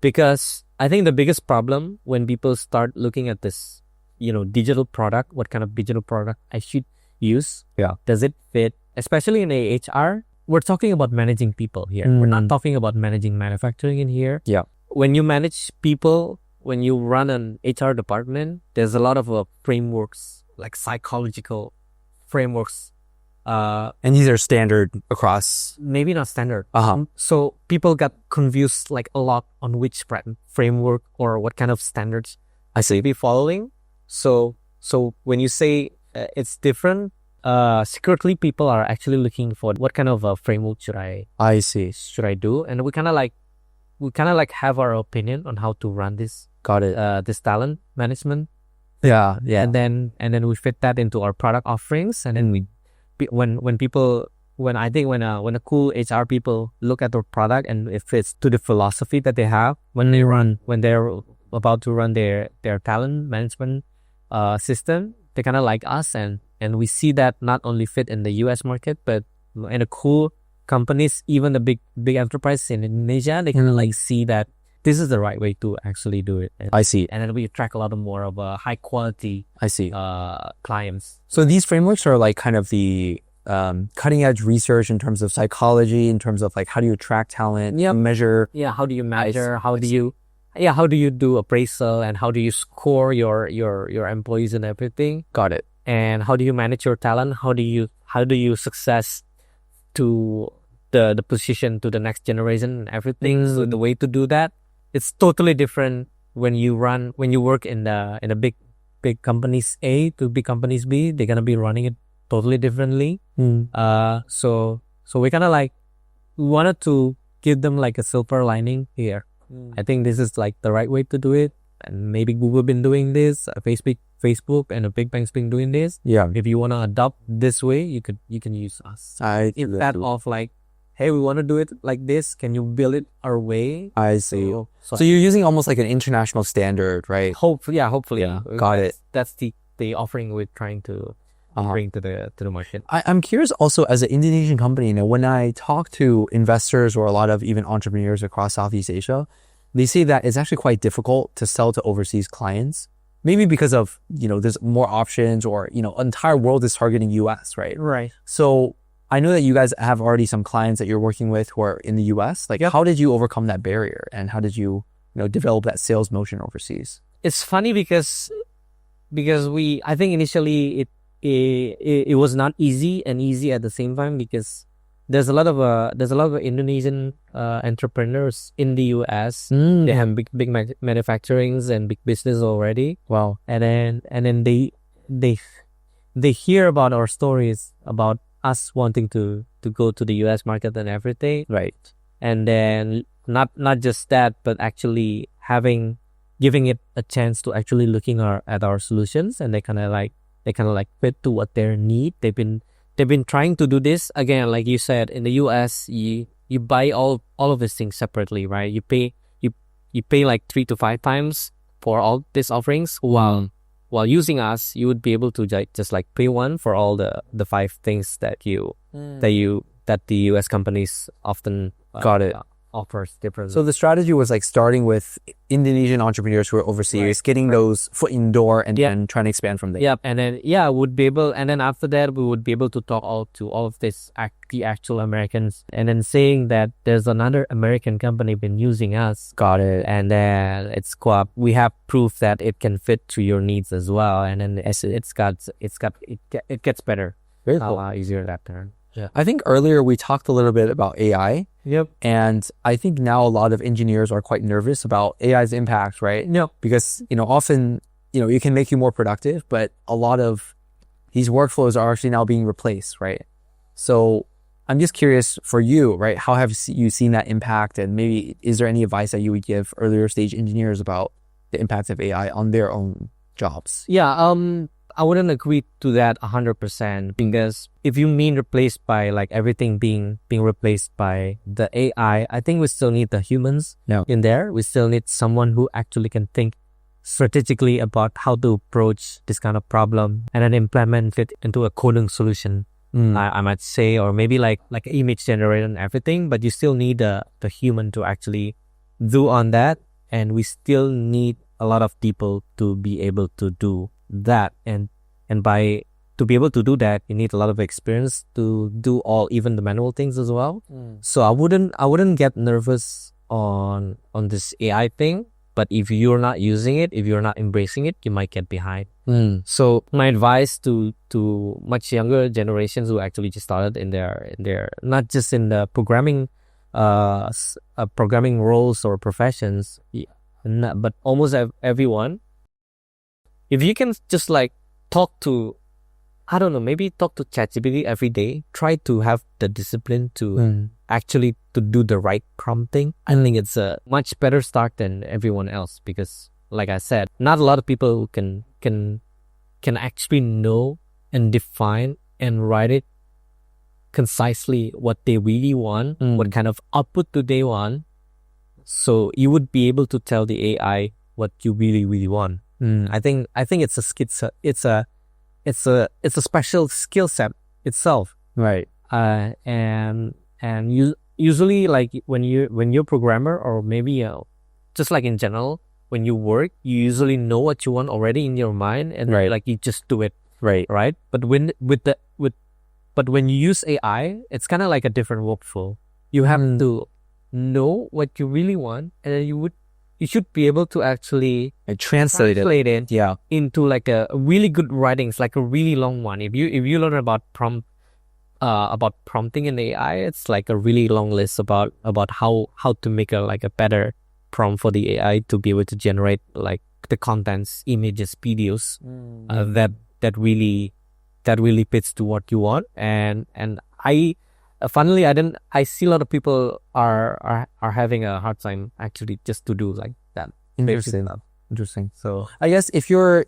Because I think the biggest problem when people start looking at this, digital product, what kind of digital product I should use? Yeah. Does it fit? Especially in a HR, we're talking about managing people here. We're not talking about managing manufacturing in here. Yeah. When you manage people, when you run an HR department, there's a lot of frameworks, like psychological frameworks. And these are standard across. Maybe not standard. So people got confused like a lot on which framework or what kind of standards I see. Be following. So when you say it's different, secretly people are actually looking for what kind of framework should I do, and we kind of like have our opinion on how to run this. Got it. This talent management. Yeah. And then we fit that into our product offerings, and then when a cool HR people look at their product and it fits to the philosophy that they have when they're about to run their talent management system, they kind of like us, and we see that not only fit in the US market, but in the cool companies, even the big enterprises in Indonesia, they kind of like see that this is the right way to actually do it. I see. And then we attract a lot more of high quality. I see. Clients. So these frameworks are like kind of the cutting edge research in terms of psychology, in terms of like how do you attract talent, measure. Yeah, how do you measure? How do you do appraisal, and how do you score your employees and everything? Got it. And how do you manage your talent? How do you success to the position to the next generation and everything? So the way to do that, it's totally different when you work in a big companies A to big companies B. They're gonna be running it totally differently. So we kind of like, we wanted to give them like a silver lining here. I think this is like the right way to do it, and maybe Google been doing this, Facebook and a big bank's been doing this. Yeah. If you want to adopt this way, you can use us. Instead of like, hey, we want to do it like this, can you build it our way? I see. So you're using almost like an international standard, right? Hopefully. Yeah, got it. That's the offering we're trying to bring to the market. I'm curious also, as an Indonesian company, when I talk to investors or a lot of even entrepreneurs across Southeast Asia, they say that it's actually quite difficult to sell to overseas clients. Maybe because of, there's more options, or, entire world is targeting US, right? Right. So I know that you guys have already some clients that you're working with who are in the US. Like, how did you overcome that barrier, and how did you, develop that sales motion overseas? It's funny because I think initially it was not easy and easy at the same time, because there's a lot of Indonesian entrepreneurs in the US. They have big manufacturings and big business already. Wow. And then they hear about our stories about us wanting to go to the US market and everything. Right. And then not just that, but actually giving it a chance to actually looking at our solutions, and they kind of like fit to what their need. They've been they've been trying to do this again, like you said, in the US, you buy all of these things separately, right? You pay like 3 to 5 times for all these offerings, while using us, you would be able to just like pay one for all the 5 things that the US companies often Got it. offers differently. So the strategy was like starting with Indonesian entrepreneurs who are overseas, getting those foot in door, and then trying to expand from there. Yeah, and then would be able, and then after that we would be able to talk to all of this the actual Americans, and then saying that there's another American company been using us. Got it. And then we have proof that it can fit to your needs as well, and then it gets better. Very cool. Easier that turn. Yeah. I think earlier we talked a little bit about AI. Yep. And I think now a lot of engineers are quite nervous about AI's impact, right? Yep. Because, often, it can make you more productive, but a lot of these workflows are actually now being replaced, right? So I'm just curious for you, right? How have you seen that impact? And maybe is there any advice that you would give earlier stage engineers about the impact of AI on their own jobs? Yeah. I wouldn't agree to that 100%, because if you mean replaced by like everything being replaced by the AI, I think we still need the humans in there. We still need someone who actually can think strategically about how to approach this kind of problem and then implement it into a coding solution. I might say, or maybe like image generator and everything, but you still need the human to actually do on that, and we still need a lot of people to be able to do that, and to be able to do that, you need a lot of experience to do even the manual things as well. So I wouldn't get nervous on this AI thing, but if you're not using it, if you're not embracing it, you might get behind. So my advice to much younger generations who actually just started in their not just in the programming roles or professions, but almost everyone. If you can just like talk to ChatGPT every day, try to have the discipline to actually to do the right prompting. I think it's a much better start than everyone else, because like I said, not a lot of people can actually know and define and write it concisely what they really want, what kind of output do they want. So you would be able to tell the AI what you really, really want. I think it's a special skill set itself, right? And you usually, like when you're a programmer, or maybe just like in general, when you work, you usually know what you want already in your mind, and like you just do it, right? But when you use AI, it's kind of like a different workflow. You have to know what you really want, and then you should be able to actually translate it into like a really good writings, like a really long one. If you learn about prompting in AI, it's like a really long list about how to make a better prompt for the AI to be able to generate like the contents, images, videos that really fits to what you want. And I funnily, I see a lot of people are having a hard time actually just to do like that. Interesting. So I guess if you're,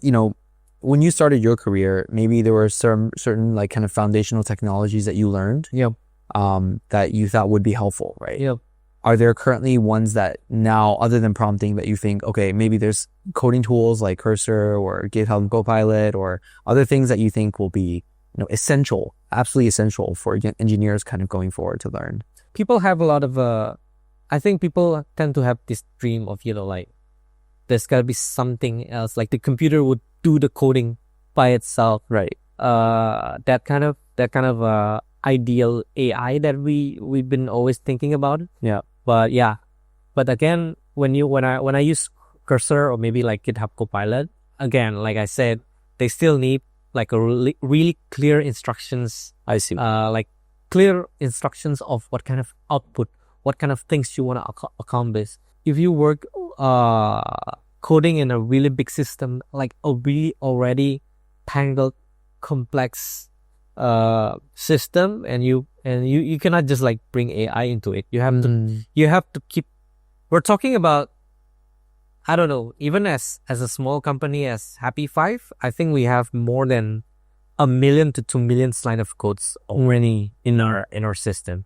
when you started your career, maybe there were some certain like kind of foundational technologies that you learned, that you thought would be helpful, right? Yeah. Are there currently ones that now, other than prompting, that you think, okay, maybe there's coding tools like Cursor or GitHub Copilot or other things that you think will be, essential, absolutely essential for engineers kind of going forward to learn? People have a lot of, I think people tend to have this dream of, like, there's gotta be something else, like the computer would do the coding by itself, right? That kind of ideal AI that we've been always thinking about. Yeah. But again, when I use Cursor or maybe like GitHub Copilot, again, like I said, they still need like a really clear instructions. I see. Like clear instructions of what kind of output, what kind of things you want to accomplish. If you work coding in a really big system, like a really already tangled, complex system, and you cannot just like bring AI into it. You have to keep. We're talking about, I don't know, even as a small company as Happy Five, I think we have more than 1 million to 2 million line of codes already in our system.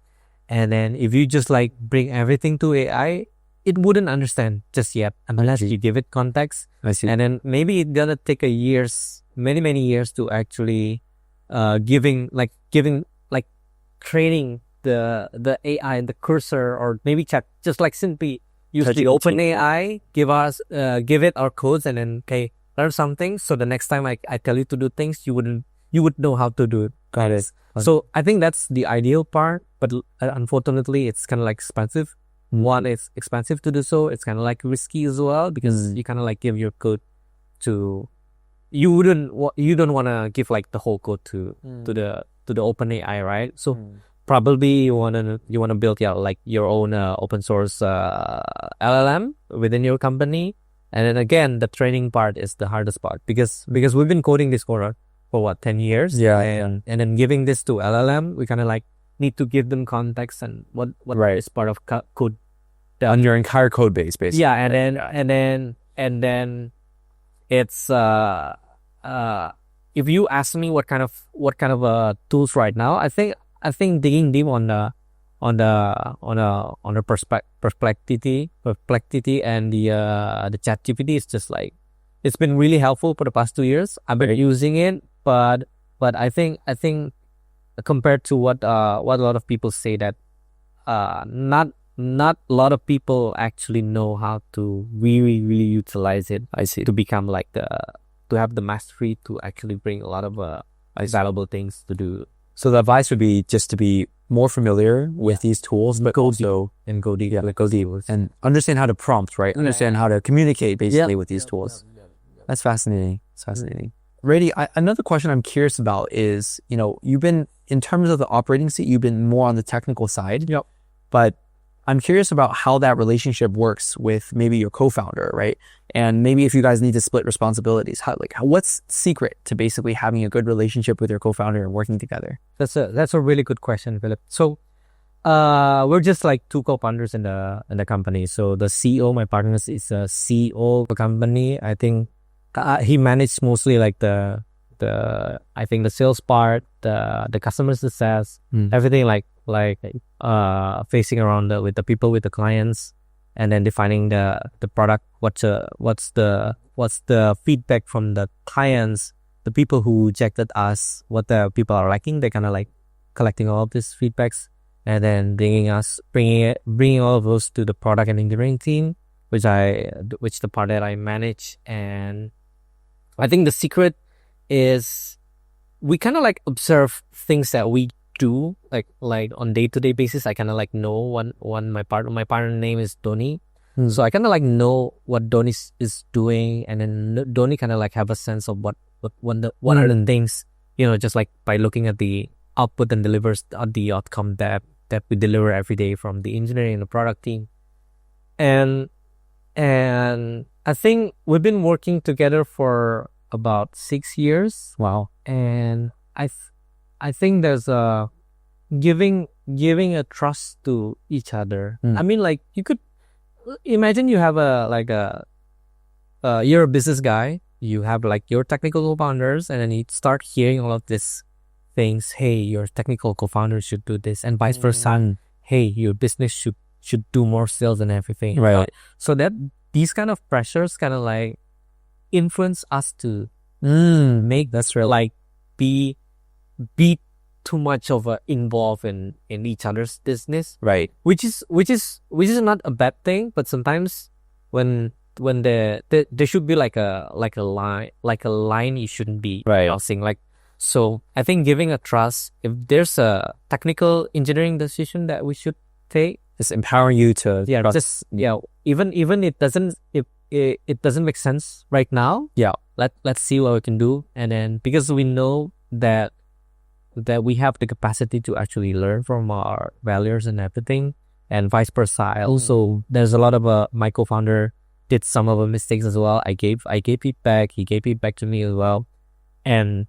And then if you just like bring everything to AI, it wouldn't understand just yet unless you give it context. I see. And then maybe it's gonna take many years to actually giving training the AI and the cursor, or maybe chat, just like simply use the open AI, give it our codes, and then okay, learn something. So the next time I tell you to do things, you would know how to do it. Got it. So I think that's the ideal part, but unfortunately, it's kind of like expensive. One, it's expensive to do so. It's kind of like risky as well, because you kind of like give your code to, you don't want to give like the whole code to the open AI, right? So probably you want to build like your own open source LLM within your company. And then again, the training part is the hardest part, because we've been coding this for what, 10 years? Yeah. And then giving this to LLM, we kind of like need to give them context and what is part of code on your entire code base, basically. Yeah, and then it's if you ask me what kind of tools right now, I think digging deep on the Perplexity and the ChatGPT is just like, it's been really helpful for the past 2 years. I've been using it, but I think compared to what a lot of people say, that not a lot of people actually know how to really utilize it. I see. To become like to have the mastery to actually bring a lot of valuable things to do. So the advice would be just to be more familiar with these tools, but also go deep. Yeah, go deep and understand how to prompt, right? Understand how to communicate basically with these tools. That's fascinating. It's fascinating. Rady, another question I'm curious about is, you've been, in terms of the operating seat, you've been more on the technical side. Yep. But I'm curious about how that relationship works with maybe your co-founder, right? And maybe if you guys need to split responsibilities, what's the secret to basically having a good relationship with your co-founder and working together? That's a really good question, Philip. So, we're just like two co-founders in the company. So the CEO, my partner, is a CEO of the company. I think he managed mostly like the sales part, the customer success, everything like facing around with the people, with the clients, and then defining the product. What's the feedback from the clients, the people who rejected us, what the people are liking. They kind of like collecting all of these feedbacks, and then bringing all of those to the product and engineering team, which the part that I manage. And I think the secret is we kind of like observe things that we do like on day-to-day basis. I kind of like know my partner name is Doni. So I kind of like know what Doni is doing, and then Doni kind of like have a sense of what are the things, just like by looking at the output and delivers the outcome that we deliver every day from the engineering and the product team. And I think we've been working together for about 6 years. Wow. And I think there's a giving a trust to each other. I mean, like, you could imagine you have you're a business guy, you have like your technical co-founders, and then you start hearing all of these things. Hey, your technical co-founder should do this, and vice versa. Hey, your business should do more sales and everything. Right. So that these kind of pressures kind of like influence us to make that's real. Like be too much of involved in each other's business, right? Which is not a bad thing, but sometimes when there should be like a line you shouldn't be crossing. Like, so I think giving a trust, if there's a technical engineering decision that we should take, it's empowering you to trust. Even it doesn't make sense right now. Let's see what we can do, and then because we know that we have the capacity to actually learn from our failures and everything, and vice versa. Also, there's a lot of my co-founder did some of the mistakes as well. I gave feedback. He gave feedback to me as well, and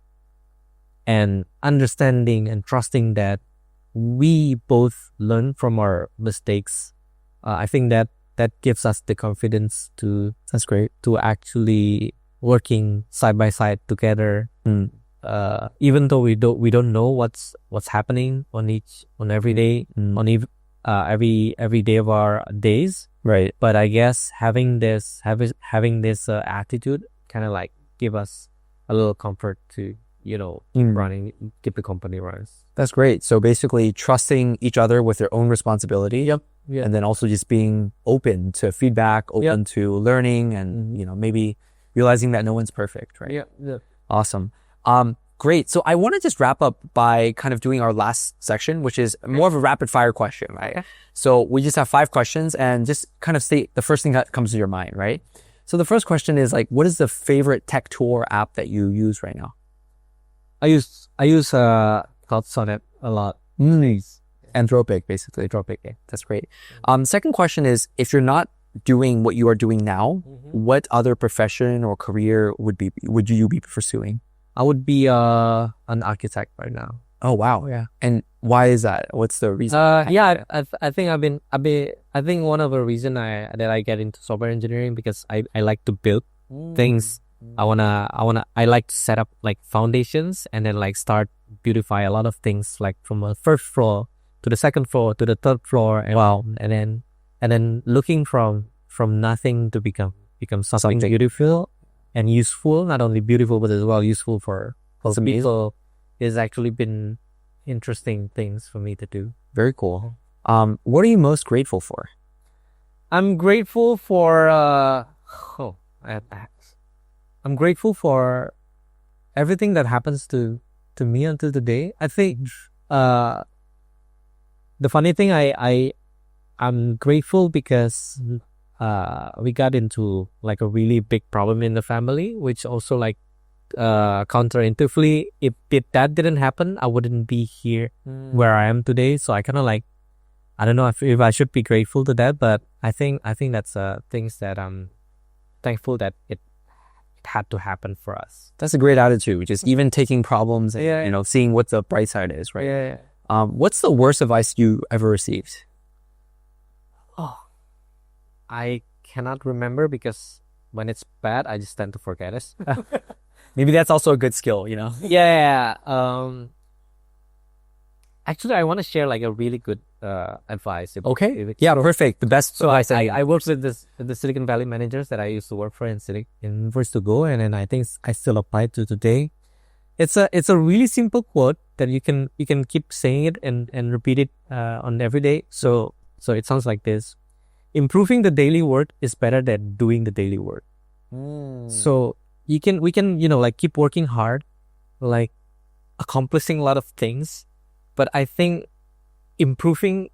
understanding and trusting that we both learn from our mistakes. I think that gives us the confidence to. That's great. To actually working side by side together. even though we don't know what's happening on every day, every day of our days, Right. but I guess having this attitude kind of like give us a little comfort to keep the company running. That's great. So basically trusting each other with their own responsibility. Yep. Yeah. And then also just being open to feedback, open to learning, and maybe realizing that no one's perfect, right? Yeah. Awesome. Great. So I want to just wrap up by kind of doing our last section, which is more of a rapid fire question, right? Okay. So we just have 5 questions and just kind of state the first thing that comes to your mind, right? So the first question is like, what is the favorite tech tool or app that you use right now? I use Cloud Sonnet a lot. Anthropic, basically. Anthropic. Yeah, that's great. Second question is, if you're not doing what you are doing now, what other profession or career would you be pursuing? I would be an architect right now. Oh wow, yeah. And why is that? What's the reason? I think I think one of the reason that I get into software engineering because I like to build things. I like to set up like foundations and then like start beautify a lot of things like from the first floor to the second floor to the third floor and then looking from nothing to become something beautiful and useful, not only beautiful but as well useful for people. It's actually been interesting things for me to do. Very cool. What are you most grateful for? I'm grateful for I'm grateful for everything that happens to me until today. I think the funny thing I'm grateful because we got into like a really big problem in the family, which also like counterintuitively, if that didn't happen, I wouldn't be here where I am today. So I kind of like, I don't know if I should be grateful to that, but I think that's things that I'm thankful that it had to happen for us. That's a great attitude, just even taking problems and seeing what the bright side is, right? Yeah. What's the worst advice you ever received? I cannot remember because when it's bad, I just tend to forget it. Maybe that's also a good skill, Yeah. Actually, I want to share like a really good advice. Okay. Yeah, perfect. The best advice. I worked with the Silicon Valley managers that I used to work for in First2Go, and then I think I still apply to today. It's a really simple quote that you can keep saying it and repeat it on every day. So it sounds like this: improving the daily work is better than doing the daily work. So we can like keep working hard, like accomplishing a lot of things, but I think improving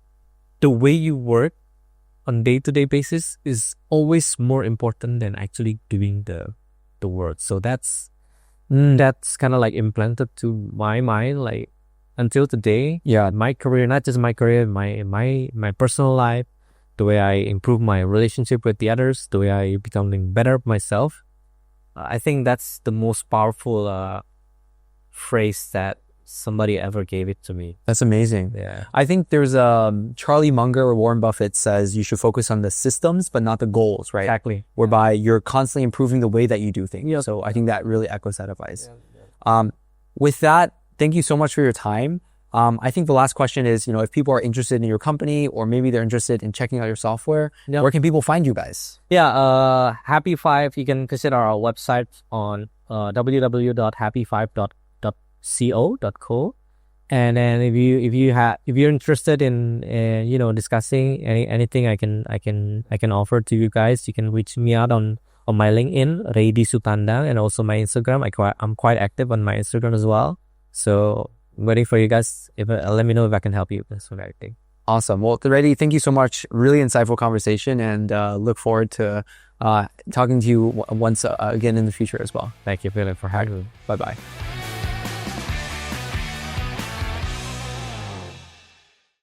the way you work on day-to-day basis is always more important than actually doing the work. So that's kind of like implanted to my mind, like until today. Yeah, my career, not just my career, my personal life, the way I improve my relationship with the others, the way I becoming better myself. I think that's the most powerful phrase that somebody ever gave it to me. That's amazing. Yeah. I think there's Charlie Munger or Warren Buffett says you should focus on the systems but not the goals, right? Exactly. Whereby you're constantly improving the way that you do things. Yep. So I think that really echoes that advice. Yeah. With that, thank you so much for your time. I think the last question is, if people are interested in your company or maybe they're interested in checking out your software, where can people find you guys? Yeah, Happy5, you can visit our website on www.happy5.co. And then if you're interested in discussing anything I can offer to you guys, you can reach me out on my LinkedIn, Rady Sutandang, and also my Instagram. I'm quite active on my Instagram as well. So I'm waiting for you guys. Let me know if I can help you with anything. Awesome. Well, Rady, thank you so much. Really insightful conversation, and look forward to talking to you once again in the future as well. Thank you, Philip, for having me. Bye-bye.